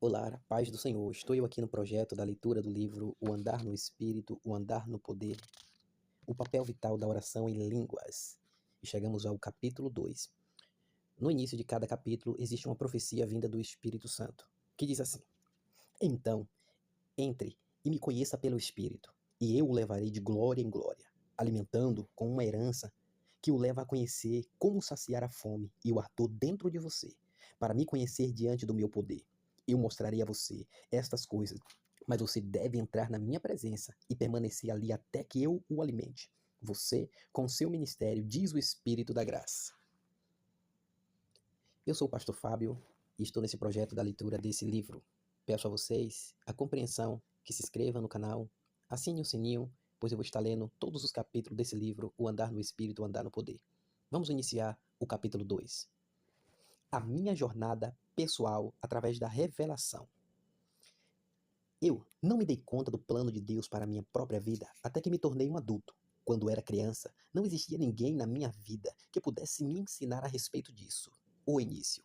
Olá, paz do Senhor. Estou eu aqui no projeto da leitura do livro O Andar no Espírito, O Andar no Poder, o papel vital da oração em línguas. E chegamos ao capítulo 2. No início de cada capítulo existe uma profecia vinda do Espírito Santo, que diz assim: Então, entre e me conheça pelo Espírito, e eu o levarei de glória em glória, alimentando com uma herança que o leva a conhecer como saciar a fome e o ardor dentro de você, para me conhecer diante do meu poder. Eu mostrarei a você estas coisas, mas você deve entrar na minha presença e permanecer ali até que eu o alimente. Você, com seu ministério, diz o Espírito da Graça. Eu sou o pastor Fábio e estou nesse projeto da leitura desse livro. Peço a vocês a compreensão, que se inscreva no canal, assine o sininho, pois eu vou estar lendo todos os capítulos desse livro, O Andar no Espírito, O Andar no Poder. Vamos iniciar o capítulo 2. A minha jornada pessoal através da revelação. Eu não me dei conta do plano de Deus para a minha própria vida até que me tornei um adulto. Quando era criança, não existia ninguém na minha vida que pudesse me ensinar a respeito disso. O início.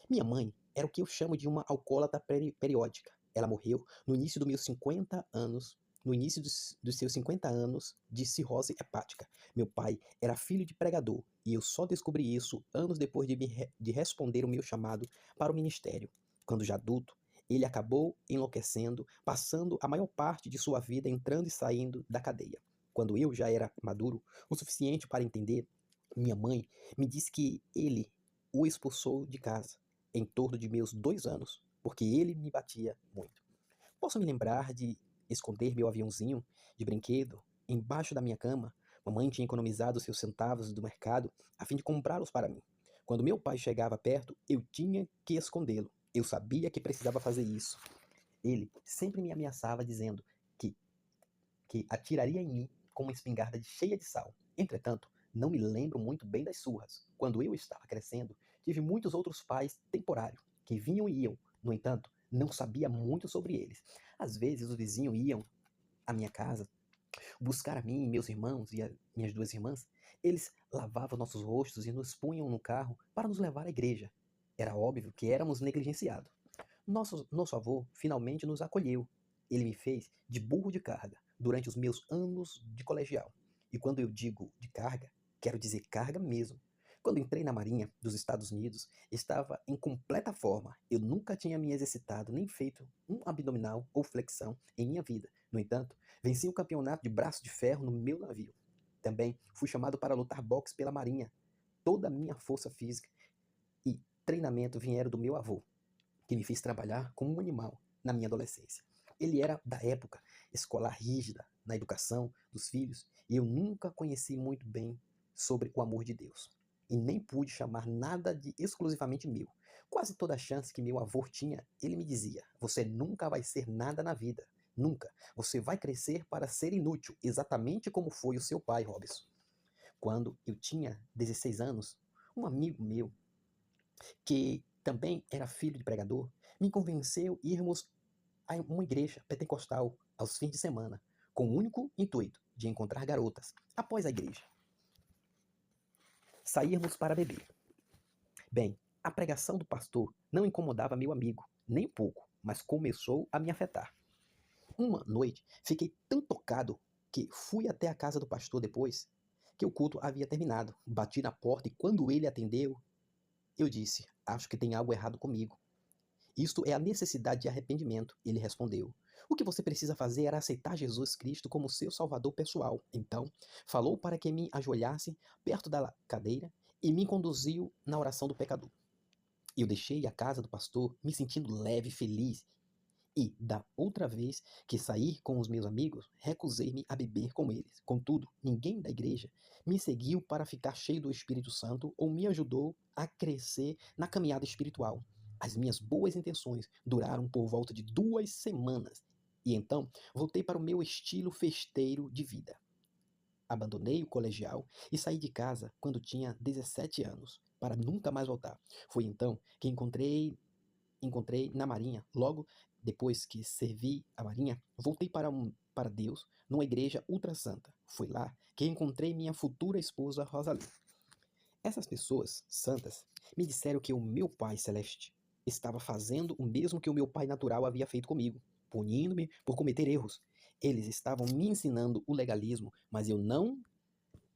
Minha mãe era o que eu chamo de uma alcoólatra periódica. Ela morreu no início dos meus 50 anos, no início dos seus 50 anos de cirrose hepática. Meu pai era filho de pregador e eu só descobri isso anos depois de responder o meu chamado para o ministério. Quando já adulto, ele acabou enlouquecendo, passando a maior parte de sua vida entrando e saindo da cadeia. Quando eu já era maduro o suficiente para entender, minha mãe me disse que ele o expulsou de casa em torno de meus 2 anos, porque ele me batia muito. Posso me lembrar de esconder meu aviãozinho de brinquedo embaixo da minha cama. Mamãe tinha economizado seus centavos do mercado a fim de comprá-los para mim. Quando meu pai chegava perto, eu tinha que escondê-lo. Eu sabia que precisava fazer isso. Ele sempre me ameaçava dizendo que, que atiraria em mim com uma espingarda cheia de sal. Entretanto, não me lembro muito bem das surras. Quando eu estava crescendo, tive muitos outros pais temporários que vinham e iam. No entanto, não sabia muito sobre eles. Às vezes, os vizinhos iam à minha casa buscar a mim, meus irmãos e minhas 2 irmãs. Eles lavavam nossos rostos e nos punham no carro para nos levar à igreja. Era óbvio que éramos negligenciados. Nosso avô finalmente nos acolheu. Ele me fez de burro de carga durante os meus anos de colegial. E quando eu digo de carga, quero dizer carga mesmo. Quando entrei na Marinha dos Estados Unidos, estava em completa forma. Eu nunca tinha me exercitado nem feito um abdominal ou flexão em minha vida. No entanto, venci o campeonato de braço de ferro no meu navio. Também fui chamado para lutar boxe pela Marinha. Toda a minha força física e treinamento vieram do meu avô, que me fez trabalhar como um animal na minha adolescência. Ele era da época escolar rígida na educação dos filhos e eu nunca conheci muito bem sobre o amor de Deus. E nem pude chamar nada de exclusivamente meu. Quase toda a chance que meu avô tinha, ele me dizia: Você nunca vai ser nada na vida. Nunca. Você vai crescer para ser inútil, exatamente como foi o seu pai, Robson. Quando eu tinha 16 anos, um amigo meu que também era filho de pregador, me convenceu irmos a uma igreja pentecostal aos fins de semana, com o único intuito de encontrar garotas. Após a igreja, saímos para beber. Bem, a pregação do pastor não incomodava meu amigo, nem um pouco, mas começou a me afetar. Uma noite, fiquei tão tocado que fui até a casa do pastor depois que o culto havia terminado. Bati na porta e quando ele atendeu, eu disse: Acho que tem algo errado comigo. Isto é a necessidade de arrependimento, ele respondeu. O que você precisa fazer era aceitar Jesus Cristo como seu salvador pessoal. Então, falou para que me ajoelhasse perto da cadeira e me conduziu na oração do pecador. Eu deixei a casa do pastor me sentindo leve e feliz. E, da outra vez que saí com os meus amigos, recusei-me a beber com eles. Contudo, ninguém da igreja me seguiu para ficar cheio do Espírito Santo ou me ajudou a crescer na caminhada espiritual. As minhas boas intenções duraram por volta de 2 semanas. E então, voltei para o meu estilo festeiro de vida. Abandonei o colegial e saí de casa quando tinha 17 anos, para nunca mais voltar. Foi então que encontrei na Marinha. Logo depois que servi a Marinha, voltei para Deus numa igreja ultra santa. Foi lá que encontrei minha futura esposa Rosalie. Essas pessoas santas me disseram que o meu Pai Celeste, estava fazendo o mesmo que o meu pai natural havia feito comigo, punindo-me por cometer erros. Eles estavam me ensinando o legalismo, mas eu não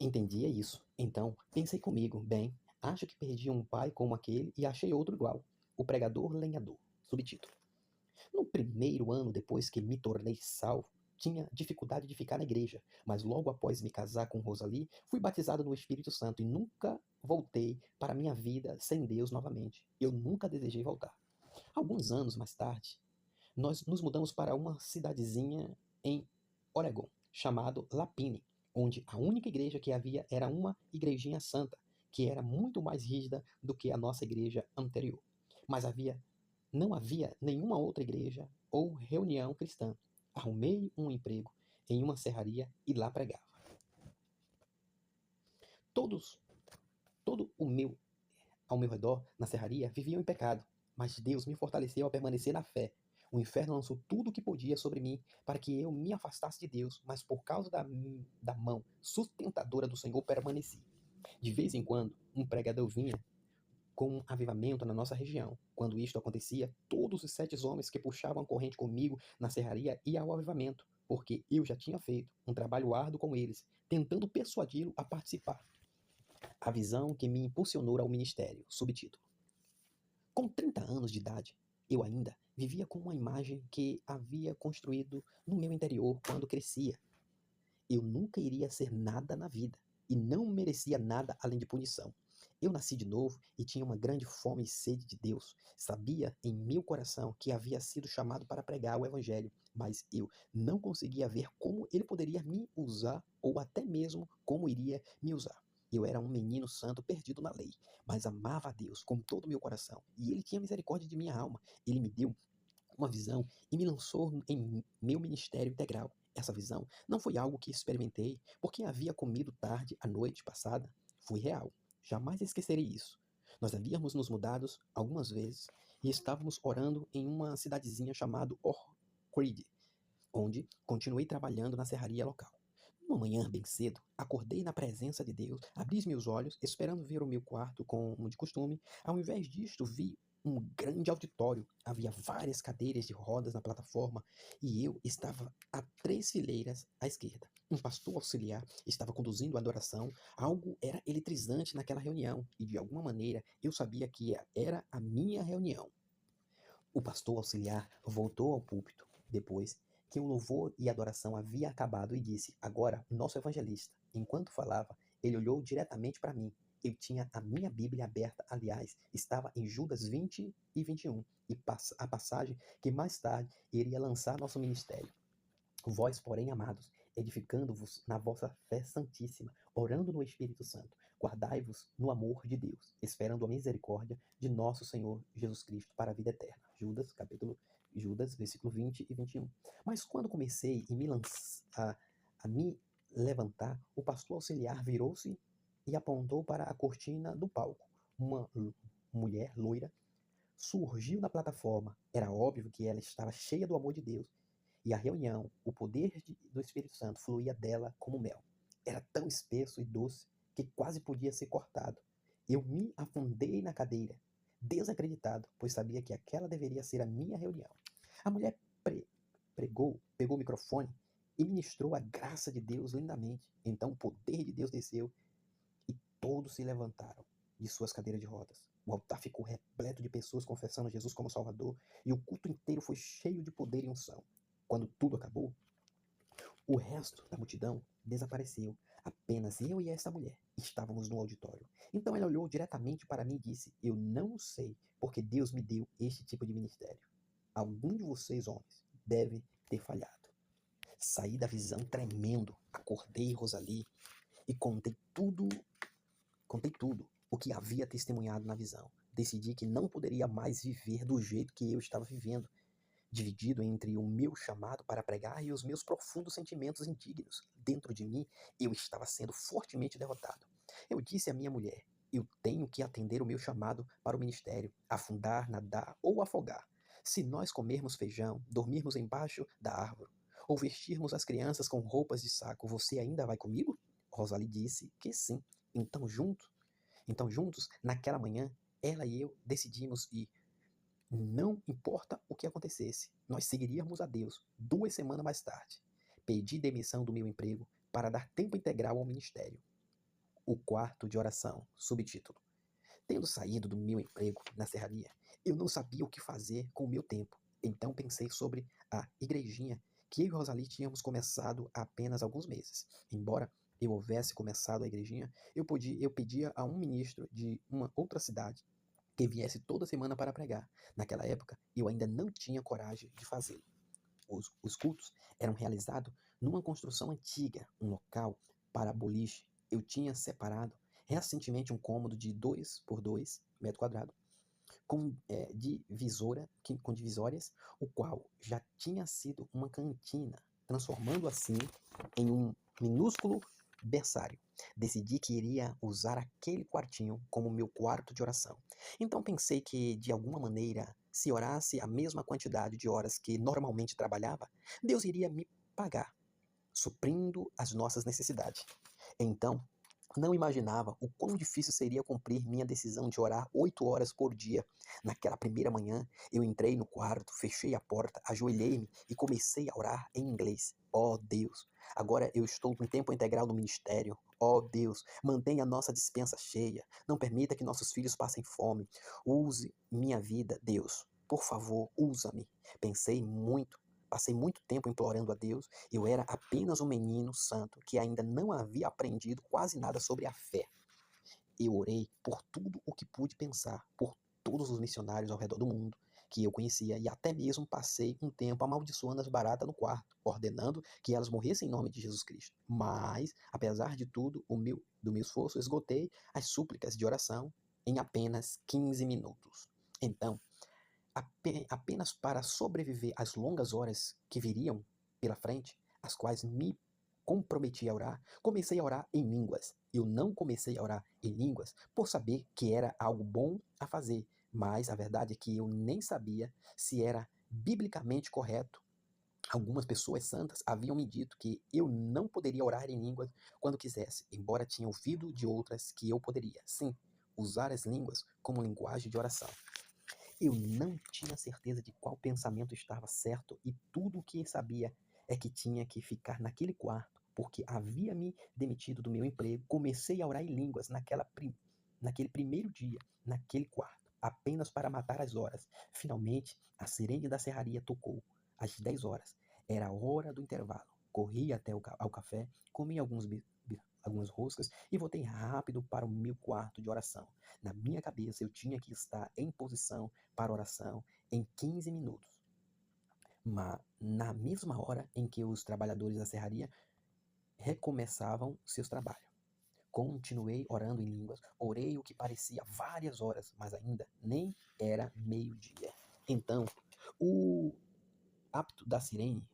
entendia isso. Então, pensei comigo, bem, acho que perdi um pai como aquele e achei outro igual. O pregador lenhador. Subtítulo. No primeiro ano depois que me tornei salvo, tinha dificuldade de ficar na igreja, mas logo após me casar com Rosalie, fui batizado no Espírito Santo e nunca voltei para a minha vida sem Deus novamente. Eu nunca desejei voltar. Alguns anos mais tarde, nós nos mudamos para uma cidadezinha em Oregon, chamado Lapine, onde a única igreja que havia era uma igrejinha santa, que era muito mais rígida do que a nossa igreja anterior. Mas não havia nenhuma outra igreja ou reunião cristã. Arrumei um emprego em uma serraria e lá pregava. Todos, todo o meu ao meu redor, na serraria, viviam em pecado, mas Deus me fortaleceu a permanecer na fé. O inferno lançou tudo o que podia sobre mim para que eu me afastasse de Deus, mas por causa da mão sustentadora do Senhor permaneci. De vez em quando, um pregador vinha com um avivamento na nossa região. Quando isto acontecia, todos os 7 homens que puxavam a corrente comigo na serraria iam ao avivamento, porque eu já tinha feito um trabalho árduo com eles, tentando persuadi-lo a participar. A visão que me impulsionou ao ministério. Subtítulo. Com 30 anos de idade, eu ainda vivia com uma imagem que havia construído no meu interior quando crescia. Eu nunca iria ser nada na vida e não merecia nada além de punição. Eu nasci de novo e tinha uma grande fome e sede de Deus. Sabia em meu coração que havia sido chamado para pregar o Evangelho, mas eu não conseguia ver como ele poderia me usar ou até mesmo como iria me usar. Eu era um menino santo perdido na lei, mas amava a Deus com todo o meu coração e ele tinha misericórdia de minha alma. Ele me deu uma visão e me lançou em meu ministério integral. Essa visão não foi algo que experimentei porque havia comido tarde a noite passada. Foi real. Jamais esquecerei isso. Nós havíamos nos mudado algumas vezes e estávamos orando em uma cidadezinha chamada Orcrid, onde continuei trabalhando na serraria local. Uma manhã bem cedo, acordei na presença de Deus, abri meus olhos, esperando ver o meu quarto como de costume. Ao invés disto, vi um grande auditório. Havia várias cadeiras de rodas na plataforma e eu estava a 3 fileiras à esquerda. Um pastor auxiliar estava conduzindo a adoração. Algo era eletrizante naquela reunião e, de alguma maneira, eu sabia que era a minha reunião. O pastor auxiliar voltou ao púlpito depois que o louvor e a adoração havia acabado e disse: Agora, nosso evangelista. Enquanto falava, ele olhou diretamente para mim. Eu tinha a minha Bíblia aberta, aliás, estava em Judas 20 e 21, e a passagem que mais tarde iria lançar nosso ministério. Vós, porém, amados, edificando-vos na vossa fé santíssima, orando no Espírito Santo, guardai-vos no amor de Deus, esperando a misericórdia de nosso Senhor Jesus Cristo para a vida eterna. Judas, versículo 20 e 21. Mas quando comecei a me levantar, o pastor auxiliar virou-se e apontou para a cortina do palco. Uma mulher loira surgiu na plataforma. Era óbvio que ela estava cheia do amor de Deus. E a reunião, o poder do Espírito Santo fluía dela como mel. Era tão espesso e doce que quase podia ser cortado. Eu me afundei na cadeira, desacreditado, pois sabia que aquela deveria ser a minha reunião. A mulher pegou o microfone e ministrou a graça de Deus lindamente. Então o poder de Deus desceu e todos se levantaram de suas cadeiras de rodas. O altar ficou repleto de pessoas confessando Jesus como Salvador e o culto inteiro foi cheio de poder e unção. Quando tudo acabou, o resto da multidão desapareceu. Apenas eu e esta mulher estávamos no auditório. Então ela olhou diretamente para mim e disse: Eu não sei porque Deus me deu este tipo de ministério. Algum de vocês, homens, deve ter falhado. Saí da visão tremendo, acordei Rosalie e contei tudo o que havia testemunhado na visão. Decidi que não poderia mais viver do jeito que eu estava vivendo, dividido entre o meu chamado para pregar e os meus profundos sentimentos indignos. Dentro de mim, eu estava sendo fortemente derrotado. Eu disse à minha mulher: eu tenho que atender o meu chamado para o ministério, afundar, nadar ou afogar. Se nós comermos feijão, dormirmos embaixo da árvore, ou vestirmos as crianças com roupas de saco, você ainda vai comigo? Rosalie disse que sim. Então juntos, naquela manhã, ela e eu decidimos ir. Não importa o que acontecesse, nós seguiríamos a Deus. 2 semanas mais tarde, pedi demissão do meu emprego para dar tempo integral ao ministério. O quarto de oração, subtítulo. Tendo saído do meu emprego na serraria, eu não sabia o que fazer com o meu tempo. Então pensei sobre a igrejinha que eu e Rosalie tínhamos começado há apenas alguns meses. Embora eu houvesse começado a igrejinha, eu pedia a um ministro de uma outra cidade que viesse toda semana para pregar. Naquela época, eu ainda não tinha coragem de fazê-lo. Os cultos eram realizados numa construção antiga, um local para boliche. Eu tinha separado recentemente um cômodo de 2 por 2 metros quadrados com divisórias, o qual já tinha sido uma cantina, transformando assim em um minúsculo berçário. Decidi que iria usar aquele quartinho como meu quarto de oração. Então pensei que, de alguma maneira, se orasse a mesma quantidade de horas que normalmente trabalhava, Deus iria me pagar, suprindo as nossas necessidades. Então, não imaginava o quão difícil seria cumprir minha decisão de orar 8 horas por dia. Naquela primeira manhã, eu entrei no quarto, fechei a porta, ajoelhei-me e comecei a orar em inglês. Oh Deus, agora eu estou com tempo integral no ministério. Oh Deus, mantenha a nossa despensa cheia. Não permita que nossos filhos passem fome. Use minha vida, Deus. Por favor, usa-me. Passei muito tempo implorando a Deus. Eu era apenas um menino santo que ainda não havia aprendido quase nada sobre a fé. Eu orei por tudo o que pude pensar, por todos os missionários ao redor do mundo que eu conhecia e até mesmo passei um tempo amaldiçoando as baratas no quarto, ordenando que elas morressem em nome de Jesus Cristo. Mas, apesar de tudo, do meu esforço, esgotei as súplicas de oração em apenas 15 minutos. Então, apenas para sobreviver às longas horas que viriam pela frente, as quais me comprometi a orar, comecei a orar em línguas. Eu não comecei a orar em línguas por saber que era algo bom a fazer, mas a verdade é que eu nem sabia se era biblicamente correto. Algumas pessoas santas haviam me dito que eu não poderia orar em línguas quando quisesse, embora tinha ouvido de outras que eu poderia, sim, usar as línguas como linguagem de oração. Eu não tinha certeza de qual pensamento estava certo e tudo o que sabia é que tinha que ficar naquele quarto, porque havia me demitido do meu emprego. Comecei a orar em línguas naquele primeiro dia, naquele quarto, apenas para matar as horas. Finalmente, a sirene da serraria tocou. Às 10 horas. Era a hora do intervalo. Corri até ao café, comi algumas roscas e voltei rápido para o meu quarto de oração. Na minha cabeça, eu tinha que estar em posição para oração em 15 minutos. Mas na mesma hora em que os trabalhadores da serraria recomeçavam seus trabalhos. Continuei orando em línguas, orei o que parecia várias horas, mas ainda nem era meio-dia. Então, o apito da sirene,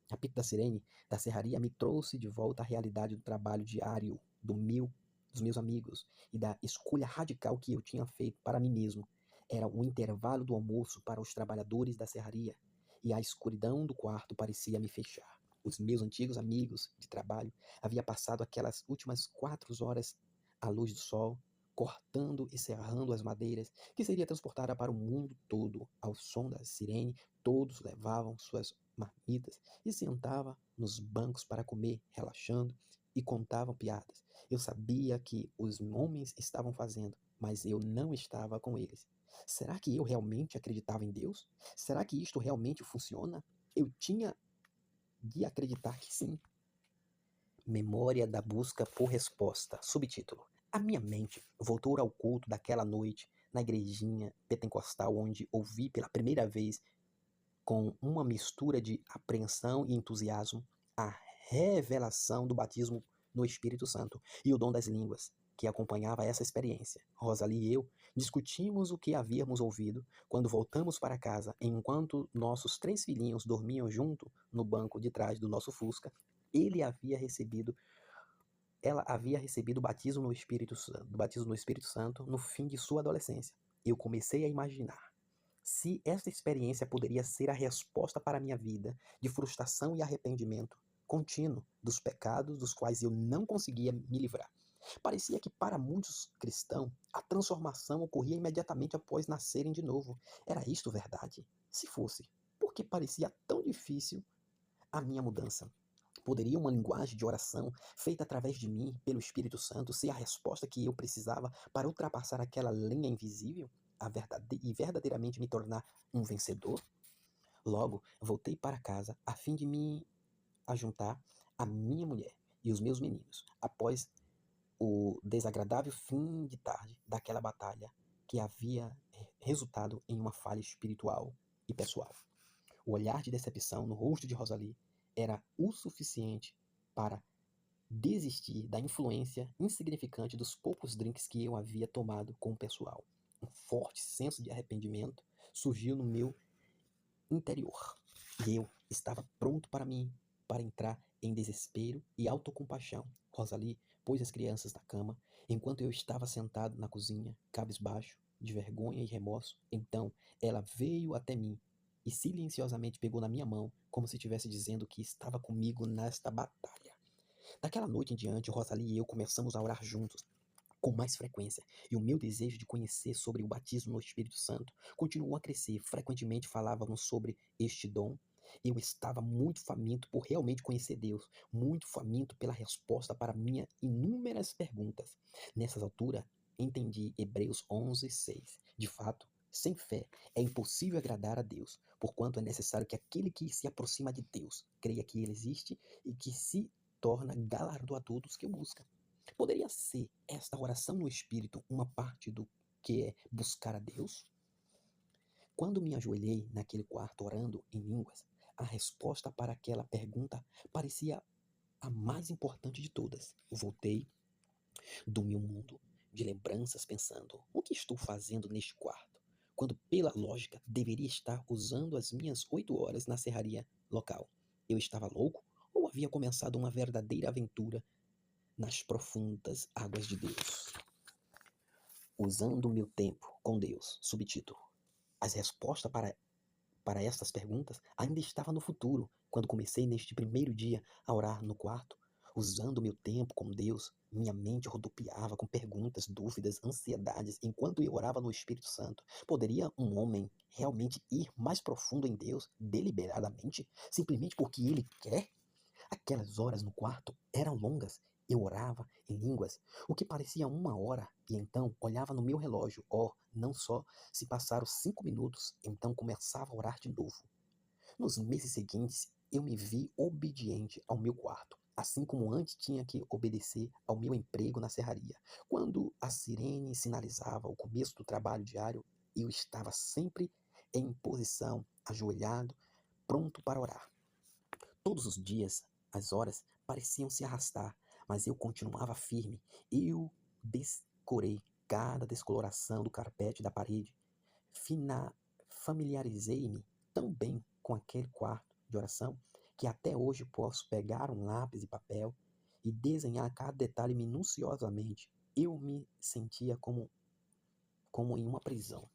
apito da sirene da serraria me trouxe de volta à realidade do trabalho diário dos meus amigos e da escolha radical que eu tinha feito para mim mesmo. Era o intervalo do almoço para os trabalhadores da serraria e a escuridão do quarto parecia me fechar. Os meus antigos amigos de trabalho haviam passado aquelas últimas 4 horas à luz do sol, cortando e serrando as madeiras que seria transportada para o mundo todo. Ao som da sirene, todos levavam suas marmitas e sentavam nos bancos para comer, relaxando e contavam piadas. Eu sabia que os homens estavam fazendo, mas eu não estava com eles. Será que eu realmente acreditava em Deus? Será que isto realmente funciona? Eu tinha de acreditar que sim. Memória da busca por resposta. Subtítulo. A minha mente voltou ao culto daquela noite na igrejinha pentecostal onde ouvi pela primeira vez, com uma mistura de apreensão e entusiasmo, a revelação do batismo no Espírito Santo e o dom das línguas que acompanhava essa experiência. Rosalie e eu discutimos o que havíamos ouvido quando voltamos para casa, enquanto nossos 3 filhinhos dormiam junto no banco de trás do nosso Fusca. Ela havia recebido o batismo no Espírito Santo no fim de sua adolescência. Eu comecei a imaginar se esta experiência poderia ser a resposta para a minha vida de frustração e arrependimento contínuo dos pecados dos quais eu não conseguia me livrar. Parecia que para muitos cristãos, a transformação ocorria imediatamente após nascerem de novo. Era isto verdade? Se fosse, por que parecia tão difícil a minha mudança? Poderia uma linguagem de oração feita através de mim, pelo Espírito Santo, ser a resposta que eu precisava para ultrapassar aquela linha invisível e verdadeiramente me tornar um vencedor? Logo, voltei para casa a fim de me ajuntar à minha mulher e os meus meninos, após o desagradável fim de tarde daquela batalha que havia resultado em uma falha espiritual e pessoal. O olhar de decepção no rosto de Rosalie era o suficiente para desistir da influência insignificante dos poucos drinks que eu havia tomado com o pessoal. Um forte senso de arrependimento surgiu no meu interior. E eu estava pronto para entrar em desespero e autocompaixão. Rosalie pôs as crianças na cama, enquanto eu estava sentado na cozinha, cabisbaixo, de vergonha e remorso. Então ela veio até mim e silenciosamente pegou na minha mão, como se estivesse dizendo que estava comigo nesta batalha. Daquela noite em diante, Rosalie e eu começamos a orar juntos com mais frequência, e o meu desejo de conhecer sobre o batismo no Espírito Santo continuou a crescer. Frequentemente falávamos sobre este dom. Eu estava muito faminto por realmente conhecer Deus, muito faminto pela resposta para minhas inúmeras perguntas. Nessas alturas, entendi Hebreus 11:6. De fato, sem fé é impossível agradar a Deus, porquanto é necessário que aquele que se aproxima de Deus creia que Ele existe e que se torna galardoador dos que o buscam. Poderia ser esta oração no Espírito uma parte do que é buscar a Deus? Quando me ajoelhei naquele quarto orando em línguas, a resposta para aquela pergunta parecia a mais importante de todas. Voltei do meu mundo de lembranças pensando: o que estou fazendo neste quarto? Quando, pela lógica, deveria estar usando as minhas 8 horas na serraria local. Eu estava louco ou havia começado uma verdadeira aventura nas profundas águas de Deus? Usando o meu tempo com Deus. Subtítulo: as respostas para estas perguntas ainda estavam no futuro, quando comecei neste primeiro dia a orar no quarto. Usando o meu tempo com Deus, minha mente rodopiava com perguntas, dúvidas, ansiedades, enquanto eu orava no Espírito Santo. Poderia um homem realmente ir mais profundo em Deus deliberadamente, simplesmente porque ele quer? Aquelas horas no quarto eram longas. Eu orava em línguas, o que parecia 1 hora, e então olhava no meu relógio. Oh, não só se passaram 5 minutos, então começava a orar de novo. Nos meses seguintes, eu me vi obediente ao meu quarto, assim como antes tinha que obedecer ao meu emprego na serraria. Quando a sirene sinalizava o começo do trabalho diário, eu estava sempre em posição, ajoelhado, pronto para orar. Todos os dias, as horas pareciam se arrastar, mas eu continuava firme. Eu descorei cada descoloração do carpete da parede. Familiarizei-me tão bem com aquele quarto de oração que até hoje posso pegar um lápis e papel e desenhar cada detalhe minuciosamente. Eu me sentia como em uma prisão.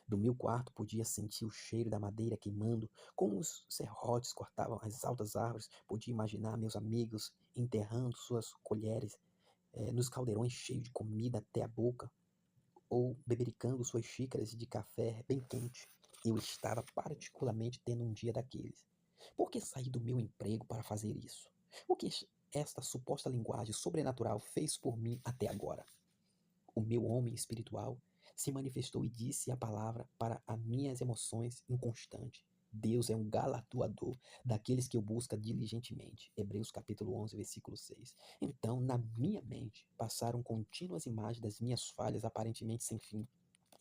Do meu quarto podia sentir o cheiro da madeira queimando, como os serrotes cortavam as altas árvores. Podia imaginar meus amigos enterrando suas colheres nos caldeirões cheios de comida até a boca, ou bebericando suas xícaras de café bem quente. Eu estava particularmente tendo um dia daqueles. Por que saí do meu emprego para fazer isso? O que esta suposta linguagem sobrenatural fez por mim até agora? O meu homem espiritual se manifestou e disse a palavra para as minhas emoções inconstantes. Deus é um galardoador daqueles que o buscam diligentemente. Hebreus capítulo 11, versículo 6. Então, na minha mente, passaram contínuas imagens das minhas falhas aparentemente sem fim.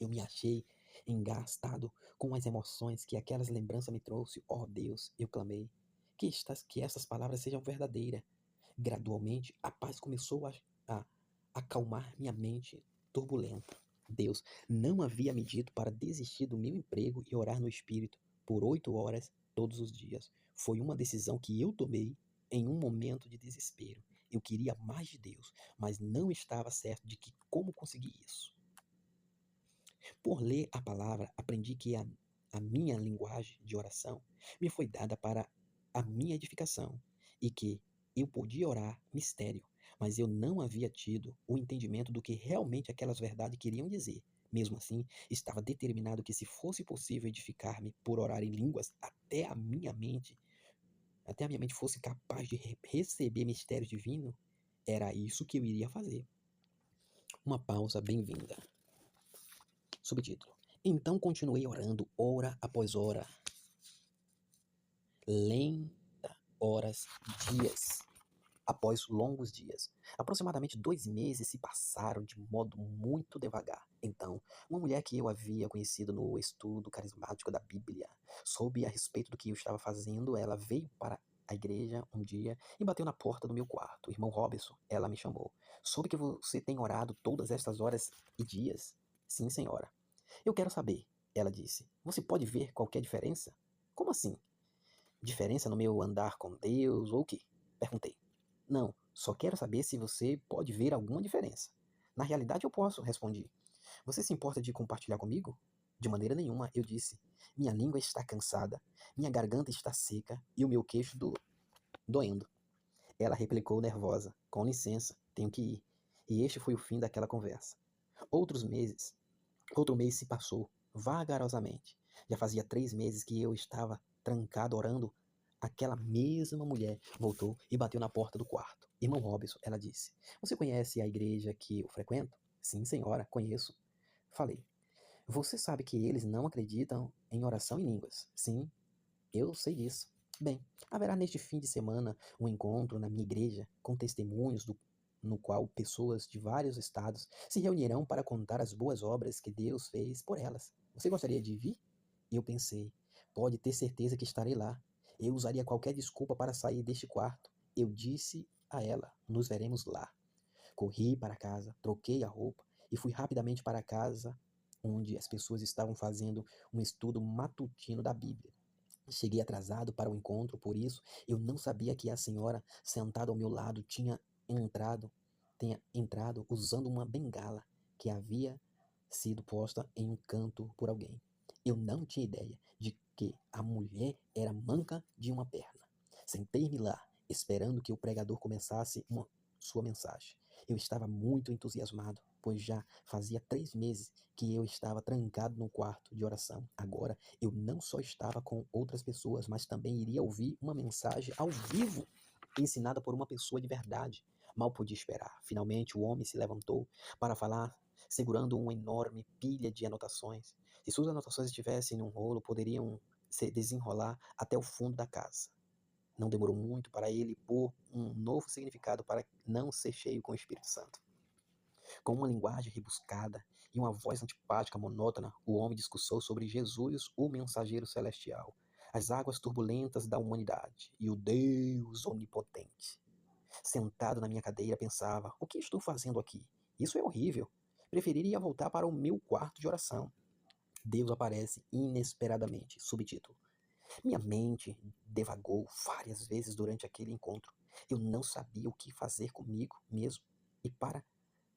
Eu me achei engastado com as emoções que aquelas lembranças me trouxe. Oh Deus, eu clamei, que estas palavras sejam verdadeiras. Gradualmente, a paz começou a acalmar minha mente turbulenta. Deus não havia me dito para desistir do meu emprego e orar no Espírito por 8 horas todos os dias. Foi uma decisão que eu tomei em um momento de desespero. Eu queria mais de Deus, mas não estava certo de como conseguir isso. Por ler a palavra, aprendi que a minha linguagem de oração me foi dada para a minha edificação e que eu podia orar mistério, mas eu não havia tido o entendimento do que realmente aquelas verdades queriam dizer. Mesmo assim, estava determinado que, se fosse possível edificar-me por orar em línguas até a minha mente fosse capaz de receber mistérios divinos, era isso que eu iria fazer. Uma pausa bem-vinda. Subtítulo: Então continuei orando hora após hora, lenta, horas, dias, após longos dias. Aproximadamente 2 meses se passaram de modo muito devagar. Então, uma mulher que eu havia conhecido no estudo carismático da Bíblia soube a respeito do que eu estava fazendo. Ela veio para a igreja um dia e bateu na porta do meu quarto. Irmão Robson, ela me chamou. Soube que você tem orado todas estas horas e dias? Sim, senhora. Eu quero saber, ela disse. Você pode ver qualquer diferença? Como assim? Diferença no meu andar com Deus ou o quê? Perguntei. Não, só quero saber se você pode ver alguma diferença. Na realidade eu posso, respondi. Você se importa de compartilhar comigo? De maneira nenhuma, eu disse. Minha língua está cansada, minha garganta está seca e o meu queixo doendo. Ela replicou nervosa. Com licença, tenho que ir. E este foi o fim daquela conversa. Outros meses, Outro mês se passou, vagarosamente. Já fazia 3 meses que eu estava trancado orando. Aquela mesma mulher voltou e bateu na porta do quarto. Irmão Robson, ela disse. Você conhece a igreja que eu frequento? Sim, senhora, conheço. Falei. Você sabe que eles não acreditam em oração em línguas? Sim, eu sei disso. Bem, haverá neste fim de semana um encontro na minha igreja com testemunhos no qual pessoas de vários estados se reunirão para contar as boas obras que Deus fez por elas. Você gostaria de vir? Eu pensei, pode ter certeza que estarei lá. Eu usaria qualquer desculpa para sair deste quarto. Eu disse a ela, nos veremos lá. Corri para casa, troquei a roupa e fui rapidamente para a casa onde as pessoas estavam fazendo um estudo matutino da Bíblia. Cheguei atrasado para o encontro, por isso eu não sabia que a senhora sentada ao meu lado tenha entrado usando uma bengala que havia sido posta em um canto por alguém. Eu não tinha ideia de que a mulher era manca de uma perna. Sentei-me lá, esperando que o pregador começasse sua mensagem. Eu estava muito entusiasmado, pois já fazia 3 meses que eu estava trancado no quarto de oração. Agora eu não só estava com outras pessoas, mas também iria ouvir uma mensagem ao vivo, ensinada por uma pessoa de verdade. Mal podia esperar. Finalmente o homem se levantou para falar, segurando uma enorme pilha de anotações. Se suas anotações estivessem num rolo, poderiam se desenrolar até o fundo da casa. Não demorou muito para ele pôr um novo significado para não ser cheio com o Espírito Santo. Com uma linguagem rebuscada e uma voz antipática monótona, o homem discursou sobre Jesus, o mensageiro celestial, as águas turbulentas da humanidade e o Deus onipotente. Sentado na minha cadeira, pensava: o que estou fazendo aqui? Isso é horrível. Preferiria voltar para o meu quarto de oração. Deus aparece inesperadamente. Subtítulo: Minha mente devagou várias vezes durante aquele encontro. Eu não sabia o que fazer comigo mesmo. E para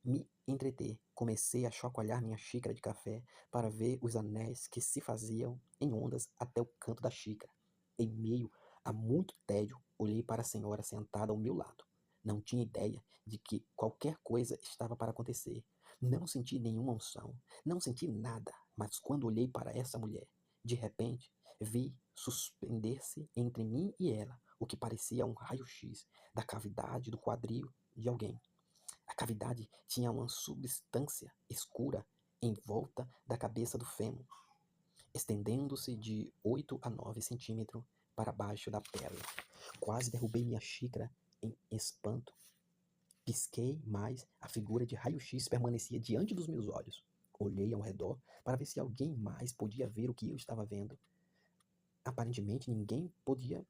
me entreter, comecei a chacoalhar minha xícara de café para ver os anéis que se faziam em ondas até o canto da xícara. Em meio a muito tédio, olhei para a senhora sentada ao meu lado. Não tinha ideia de que qualquer coisa estava para acontecer. Não senti nenhuma unção, não senti nada, mas quando olhei para essa mulher, de repente, vi suspender-se entre mim e ela o que parecia um raio-x da cavidade do quadril de alguém. A cavidade tinha uma substância escura em volta da cabeça do fêmur, estendendo-se de 8 a 9 centímetros para baixo da perna. Quase derrubei minha xícara em espanto. Pisquei, mas a figura de raio-x permanecia diante dos meus olhos. Olhei ao redor para ver se alguém mais podia ver o que eu estava vendo. Aparentemente ninguém podia,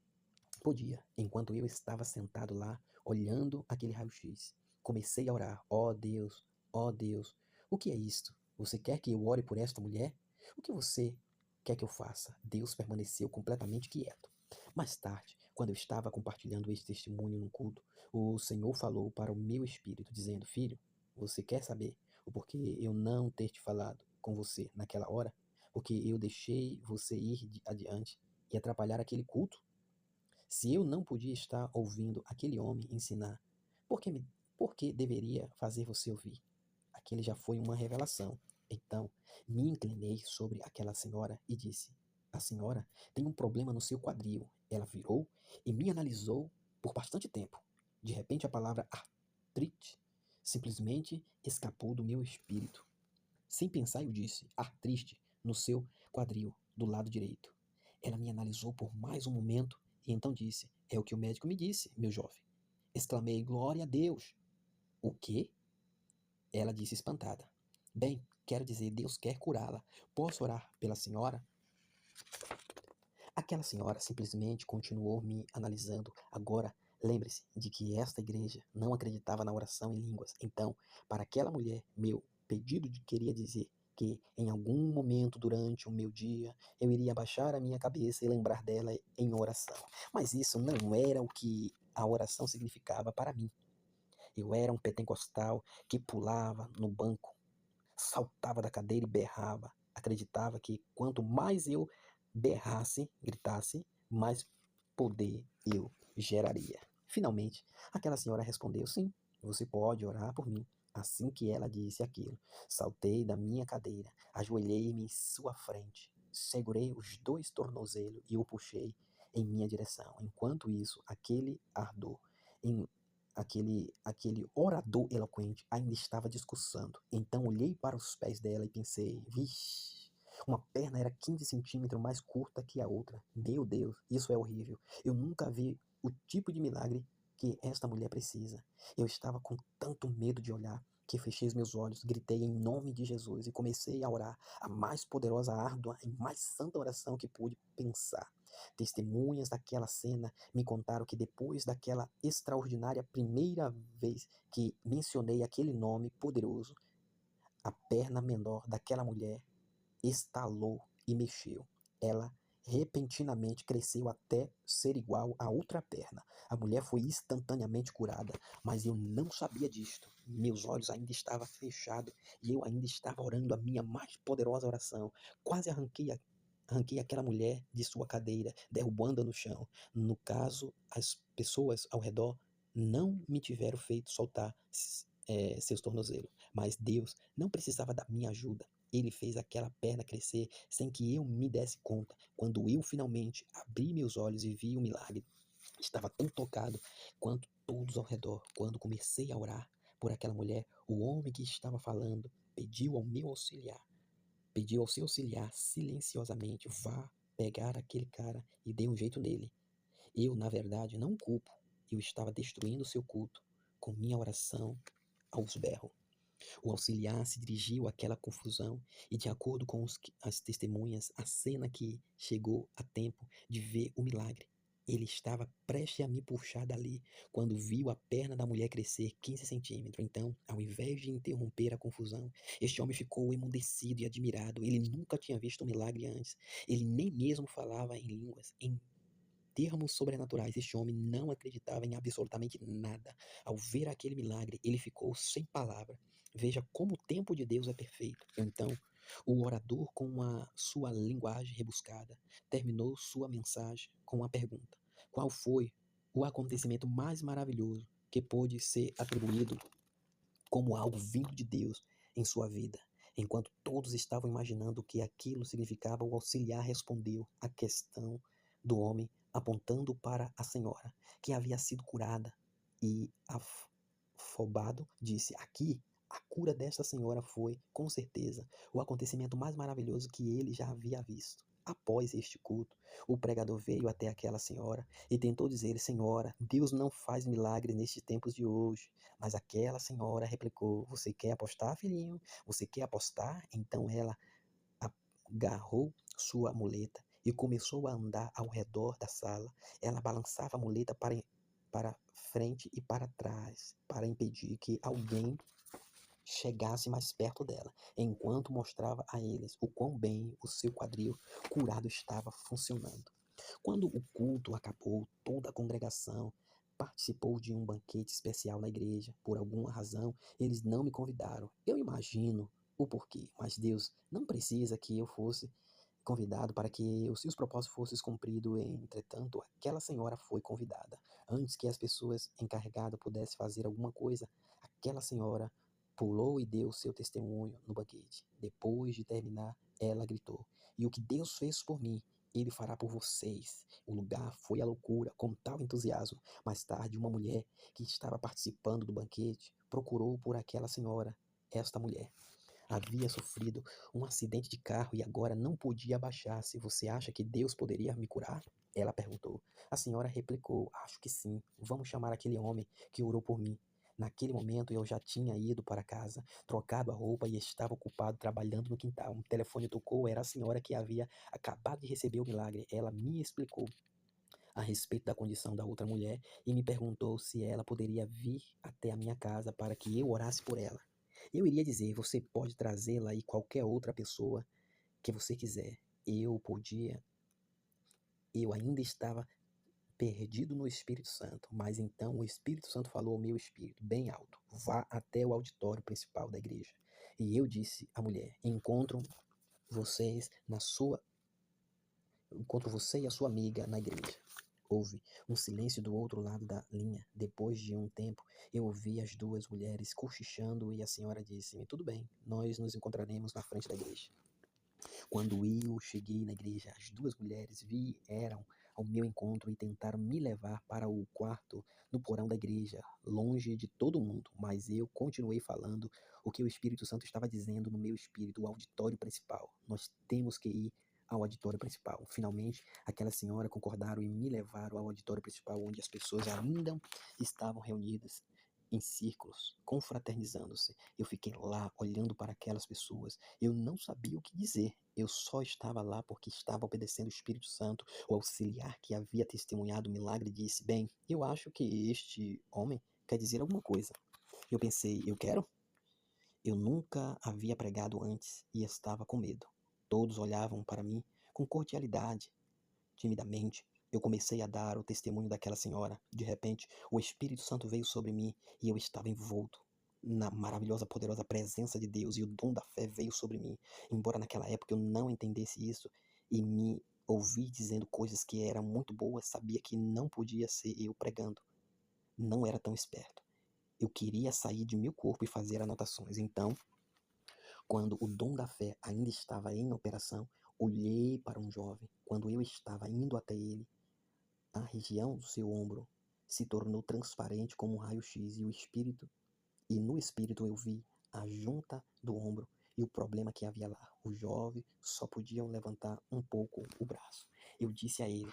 enquanto eu estava sentado lá, olhando aquele raio-x. Comecei a orar. Ó Deus, o que é isto? Você quer que eu ore por esta mulher? O que você quer que eu faça? Deus permaneceu completamente quieto. Mais tarde, quando eu estava compartilhando este testemunho no culto, o Senhor falou para o meu espírito, dizendo: Filho, você quer saber o porquê eu não ter te falado com você naquela hora? Porque eu deixei você ir adiante e atrapalhar aquele culto? Se eu não podia estar ouvindo aquele homem ensinar, por que, Por que deveria fazer você ouvir? Aquele já foi uma revelação. Então, me inclinei sobre aquela senhora e disse: A senhora tem um problema no seu quadril. Ela virou e me analisou por bastante tempo. De repente, a palavra artrite simplesmente escapou do meu espírito. Sem pensar, eu disse: artrite no seu quadril, do lado direito. Ela me analisou por mais um momento e então disse: É o que o médico me disse, meu jovem. Exclamei: Glória a Deus! O quê? Ela disse espantada. Bem, quero dizer, Deus quer curá-la. Posso orar pela senhora? Aquela senhora simplesmente continuou me analisando. Agora, lembre-se de que esta igreja não acreditava na oração em línguas. Então, para aquela mulher, meu pedido queria dizer que em algum momento durante o meu dia eu iria baixar a minha cabeça e lembrar dela em oração. Mas isso não era o que a oração significava para mim. Eu era um pentecostal que pulava no banco, saltava da cadeira e berrava. Acreditava que quanto mais eu berrasse, gritasse, mais poder eu geraria. Finalmente, aquela senhora respondeu: Sim, você pode orar por mim. Assim que ela disse aquilo, saltei da minha cadeira, ajoelhei-me em sua frente, segurei os dois tornozelos e o puxei em minha direção. Enquanto isso, aquele ardor em aquele orador eloquente ainda estava discursando. Então olhei para os pés dela e pensei: vixe, uma perna era 15 centímetros mais curta que a outra. Meu Deus, isso é horrível. Eu nunca vi o tipo de milagre que esta mulher precisa. Eu estava com tanto medo de olhar que fechei os meus olhos, gritei em nome de Jesus e comecei a orar a mais poderosa, árdua e mais santa oração que pude pensar. Testemunhas daquela cena me contaram que depois daquela extraordinária primeira vez que mencionei aquele nome poderoso, a perna menor daquela mulher estalou e mexeu. Ela repentinamente cresceu até ser igual à outra perna. A mulher foi instantaneamente curada, mas eu não sabia disto. Meus olhos ainda estavam fechados e eu ainda estava orando a minha mais poderosa oração. Quase arranquei aquela mulher de sua cadeira, derrubando-a no chão. No caso, as pessoas ao redor não me tiveram feito soltar seus tornozelos, mas Deus não precisava da minha ajuda. Ele fez aquela perna crescer sem que eu me desse conta. Quando eu finalmente abri meus olhos e vi o milagre, estava tão tocado quanto todos ao redor. Quando comecei a orar por aquela mulher, o homem que estava falando pediu ao seu auxiliar silenciosamente: vá pegar aquele cara e dê um jeito nele. Eu, na verdade, não o culpo. Eu estava destruindo o seu culto com minha oração aos berros. O auxiliar se dirigiu àquela confusão e, de acordo com as testemunhas, a cena que chegou a tempo de ver o milagre. Ele estava prestes a me puxar dali quando viu a perna da mulher crescer 15 centímetros. Então, ao invés de interromper a confusão, este homem ficou emudecido e admirado. Ele nunca tinha visto um milagre antes. Ele nem mesmo falava em línguas. Em termos sobrenaturais, este homem não acreditava em absolutamente nada. Ao ver aquele milagre, ele ficou sem palavra. Veja como o tempo de Deus é perfeito. Então, o orador, com a sua linguagem rebuscada, terminou sua mensagem com uma pergunta: qual foi o acontecimento mais maravilhoso que pôde ser atribuído como algo vindo de Deus em sua vida? Enquanto todos estavam imaginando o que aquilo significava, o auxiliar respondeu à questão do homem, apontando para a senhora, que havia sido curada, e afobado disse: Aqui, a cura desta senhora foi, com certeza, o acontecimento mais maravilhoso que ele já havia visto. Após este culto, o pregador veio até aquela senhora e tentou dizer: Senhora, Deus não faz milagre nestes tempos de hoje. Mas aquela senhora replicou: Você quer apostar, filhinho? Você quer apostar? Então ela agarrou sua muleta e começou a andar ao redor da sala. Ela balançava a muleta para frente e para trás, para impedir que alguém chegasse mais perto dela, enquanto mostrava a eles o quão bem o seu quadril curado estava funcionando. Quando o culto acabou, toda a congregação participou de um banquete especial na igreja. Por alguma razão, eles não me convidaram. Eu imagino o porquê, mas Deus não precisa que eu fosse convidado para que os seus propósitos fossem cumpridos. Entretanto, aquela senhora foi convidada. Antes que as pessoas encarregadas pudessem fazer alguma coisa, aquela senhora pulou e deu seu testemunho no banquete. Depois de terminar, ela gritou: "E o que Deus fez por mim, Ele fará por vocês." O lugar foi à loucura, com tal entusiasmo. Mais tarde, uma mulher que estava participando do banquete procurou por aquela senhora. Esta mulher havia sofrido um acidente de carro e agora não podia abaixar-se. "Você acha que Deus poderia me curar?" ela perguntou. A senhora replicou: "Acho que sim. Vamos chamar aquele homem que orou por mim." Naquele momento eu já tinha ido para casa, trocado a roupa e estava ocupado trabalhando no quintal. Um telefone tocou, era a senhora que havia acabado de receber o milagre. Ela me explicou a respeito da condição da outra mulher e me perguntou se ela poderia vir até a minha casa para que eu orasse por ela. Eu iria dizer: "Você pode trazê-la e qualquer outra pessoa que você quiser." Eu ainda estava perdido no Espírito Santo, mas então o Espírito Santo falou ao meu espírito bem alto: "Vá até o auditório principal da igreja." E eu disse à mulher: vocês na sua Encontro você e a sua amiga na igreja." Houve um silêncio do outro lado da linha. Depois de um tempo, eu ouvi as duas mulheres cochichando e a senhora disse-me: "Tudo bem, nós nos encontraremos na frente da igreja." Quando eu cheguei na igreja, as duas mulheres vieram ao meu encontro e tentaram me levar para o quarto no porão da igreja, longe de todo mundo, mas eu continuei falando o que o Espírito Santo estava dizendo no meu espírito: "O auditório principal. Nós temos que ir ao auditório principal." Finalmente, aquela senhora concordaram e me levaram ao auditório principal, onde as pessoas ainda estavam reunidas em círculos, confraternizando-se. Eu fiquei lá olhando para aquelas pessoas. Eu não sabia o que dizer. Eu só estava lá porque estava obedecendo o Espírito Santo. O auxiliar que havia testemunhado o milagre disse: "Bem, eu acho que este homem quer dizer alguma coisa." Eu pensei: "Eu quero?" Eu nunca havia pregado antes e estava com medo. Todos olhavam para mim com cordialidade. Timidamente, eu comecei a dar o testemunho daquela senhora. De repente, o Espírito Santo veio sobre mim e eu estava envolto na maravilhosa, poderosa presença de Deus, e o dom da fé veio sobre mim. Embora naquela época eu não entendesse isso e me ouvi dizendo coisas que eram muito boas, sabia que não podia ser eu pregando. Não era tão esperto. Eu queria sair de meu corpo e fazer anotações. Então, quando o dom da fé ainda estava em operação, olhei para um jovem. Quando eu estava indo até ele, a região do seu ombro se tornou transparente como um raio-x e no espírito eu vi a junta do ombro e o problema que havia lá. O jovem só podia levantar um pouco o braço. Eu disse a ele: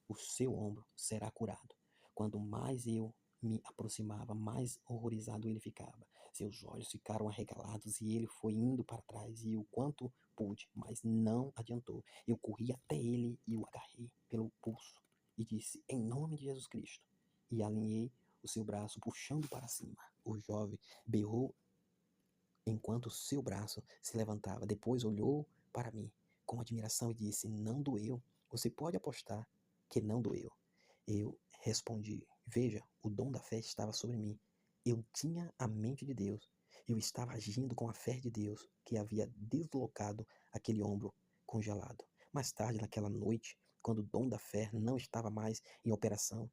"O seu ombro será curado." Quanto mais eu me aproximava, mais horrorizado ele ficava. Seus olhos ficaram arregalados e ele foi indo para trás e o quanto pude, mas não adiantou. Eu corri até ele e o agarrei pelo pulso e disse: "Em nome de Jesus Cristo." E alinhei o seu braço, puxando para cima. O jovem berrou enquanto seu braço se levantava. Depois olhou para mim com admiração e disse: "Não doeu." Você pode apostar que não doeu. Eu respondi: "Veja, o dom da fé estava sobre mim. Eu tinha a mente de Deus. Eu estava agindo com a fé de Deus que havia deslocado aquele ombro congelado." Mais tarde, naquela noite, quando o dom da fé não estava mais em operação,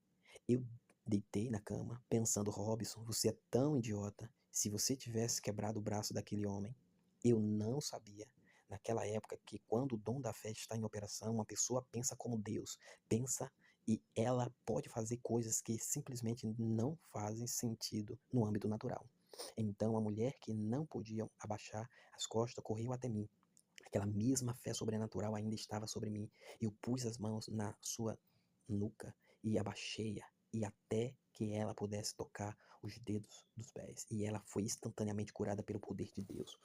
eu deitei na cama, pensando: "Robson, você é tão idiota. Se você tivesse quebrado o braço daquele homem." Eu não sabia, naquela época, que quando o dom da fé está em operação, uma pessoa pensa como Deus pensa e ela pode fazer coisas que simplesmente não fazem sentido no âmbito natural. Então a mulher que não podia abaixar as costas correu até mim. Aquela mesma fé sobrenatural ainda estava sobre mim. Eu pus as mãos na sua nuca e abaixei-a, e até que ela pudesse tocar os dedos dos pés. E ela foi instantaneamente curada pelo poder de Deus.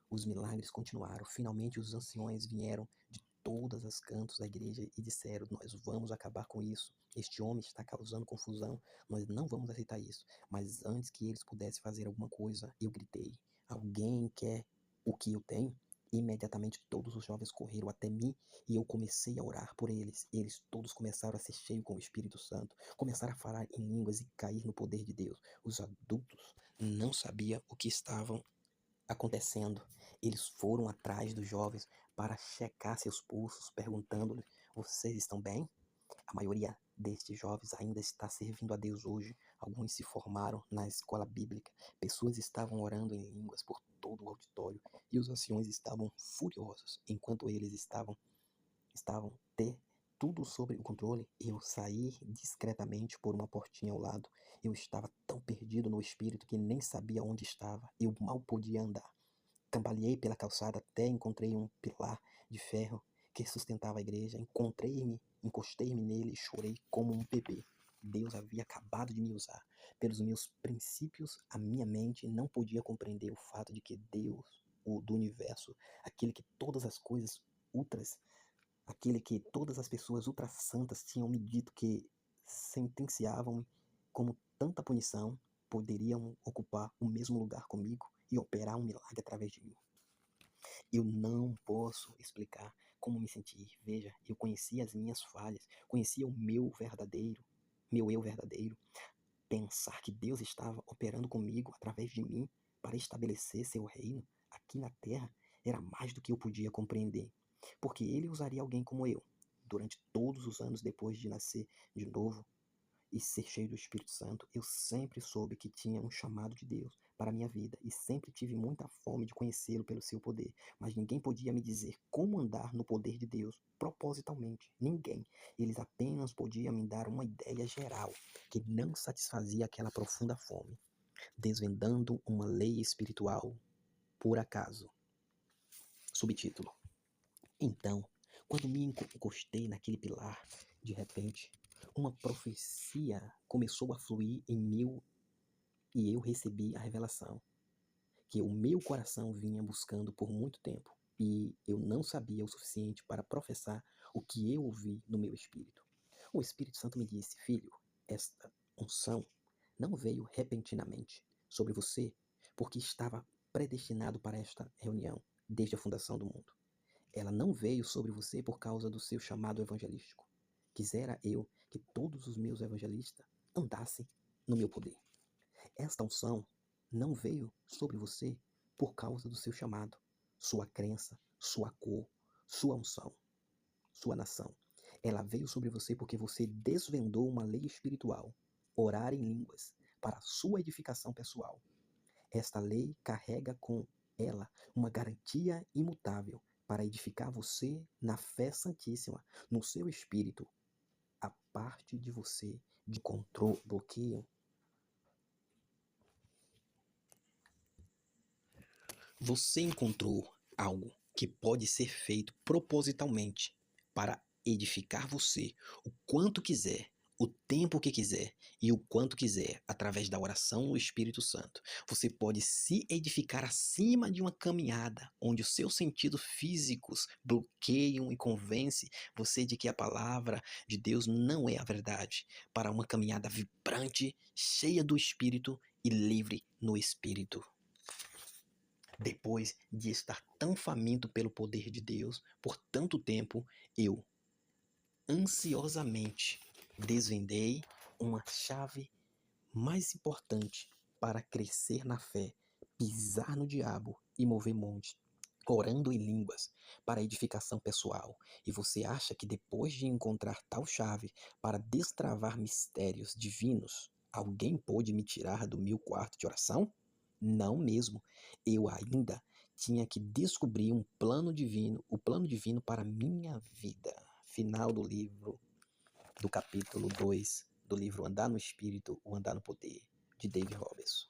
Os milagres continuaram. Finalmente os anciões vieram de todas as cantos da igreja e disseram: "Nós vamos acabar com isso. Este homem está causando confusão. Nós não vamos aceitar isso." Mas antes que eles pudessem fazer alguma coisa, eu gritei: "Alguém quer o que eu tenho?" Imediatamente todos os jovens correram até mim e eu comecei a orar por eles. Eles todos começaram a ser cheios com o Espírito Santo, começaram a falar em línguas e cair no poder de Deus. Os adultos não sabiam o que estavam acontecendo. Eles foram atrás dos jovens para checar seus pulsos, perguntando-lhe: vocês estão bem? A maioria destes jovens ainda está servindo a Deus hoje. Alguns se formaram na escola bíblica. Pessoas estavam orando em línguas por todo o auditório e os anciões estavam furiosos. Enquanto eles estavam ter tudo sob o controle, eu saí discretamente por uma portinha ao lado. Eu estava tão perdido no espírito que nem sabia onde estava. Eu mal podia andar. Cambaleei pela calçada até encontrei um pilar de ferro que sustentava a igreja. Encostei-me nele e chorei como um bebê. Deus havia acabado de me usar. Pelos meus princípios, a minha mente não podia compreender o fato de que Deus, o do universo, aquele que todas as coisas ultras, aquele que todas as pessoas ultrassantas tinham me dito que sentenciavam-me como tanta punição, poderiam ocupar o mesmo lugar comigo e operar um milagre através de mim. Eu não posso explicar como me sentir. Veja, eu conhecia as minhas falhas, conhecia o meu eu verdadeiro. Pensar que Deus estava operando comigo através de mim para estabelecer seu reino aqui na terra era mais do que eu podia compreender. Porque ele usaria alguém como eu, durante todos os anos depois de nascer de novo e ser cheio do Espírito Santo, eu sempre soube que tinha um chamado de Deus para a minha vida e sempre tive muita fome de conhecê-lo pelo seu poder, mas ninguém podia me dizer como andar no poder de Deus propositalmente. Ninguém. Eles apenas podiam me dar uma ideia geral que não satisfazia aquela profunda fome. Desvendando uma lei espiritual, por acaso. Subtítulo. Então, quando me encostei naquele pilar, de repente, uma profecia começou a fluir em mim e eu recebi a revelação que o meu coração vinha buscando por muito tempo e eu não sabia o suficiente para professar o que eu ouvi no meu espírito. O Espírito Santo me disse: filho, esta unção não veio repentinamente sobre você porque estava predestinado para esta reunião desde a fundação do mundo. Ela não veio sobre você por causa do seu chamado evangelístico. Quisera eu que todos os meus evangelistas andassem no meu poder. Esta unção não veio sobre você por causa do seu chamado, sua crença, sua cor, sua unção, sua nação. Ela veio sobre você porque você desvendou uma lei espiritual, orar em línguas, para a sua edificação pessoal. Esta lei carrega com ela uma garantia imutável para edificar você na fé santíssima, no seu espírito. A parte de você de controle, bloqueio. Você encontrou algo que pode ser feito propositalmente para edificar você o quanto quiser, o tempo que quiser e o quanto quiser, através da oração no Espírito Santo. Você pode se edificar acima de uma caminhada onde os seus sentidos físicos bloqueiam e convencem você de que a palavra de Deus não é a verdade, para uma caminhada vibrante, cheia do Espírito e livre no Espírito. Depois de estar tão faminto pelo poder de Deus por tanto tempo, eu ansiosamente desvendei uma chave mais importante para crescer na fé, pisar no diabo e mover montes, orando em línguas para edificação pessoal. E você acha que depois de encontrar tal chave para destravar mistérios divinos, alguém pôde me tirar do meu quarto de oração? Não mesmo. Eu ainda tinha que descobrir o plano divino para minha vida. Final do livro, do capítulo 2 do livro Andar no Espírito, ou Andar no Poder, de David Robertson.